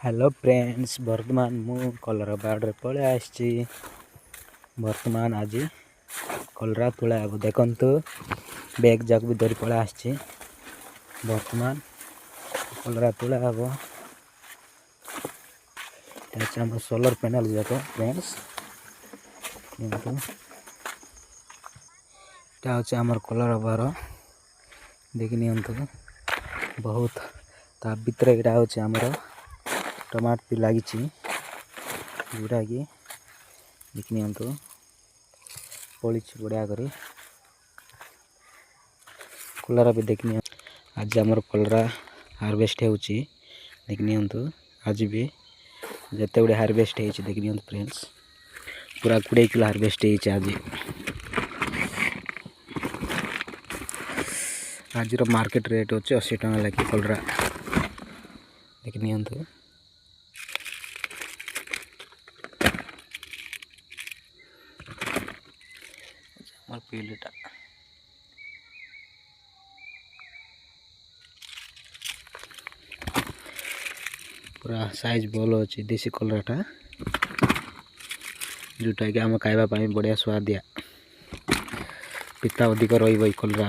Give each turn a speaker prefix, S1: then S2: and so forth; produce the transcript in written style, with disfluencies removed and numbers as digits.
S1: Hello friends, बर्तमान मु colour बाड़े पड़े आसी। बर्तमान आज कलरा तुला हे देखु बैग जाक भी धरी पड़े आसी। बर्तमान कलरा तुला हे सोलर पैनल जाक फ्रेंड्स आमर कलर बार देखनी बहुत ता भीतर यहाँ हूँ आमर टमाट भी लगी जोटा कि देखनी पड़ी बढ़िया कर कलरा भी देखनी। आज आमर कलरा हार्वेस्ट हो देखनी आज भी जिते गुड़े हार्वेस्ट हो देखनी फ्रेंड्स पूरा 20 किलो हार्वेस्ट हो आज मार्केट रेट अच्छे 80 टका लगे कलरा देखनी पीलीटा पूरा साइज भल अच्छे देसी कलराटा जोटा कि आम खावाई बढ़िया स्वादिया पिता अधिक रही कलरा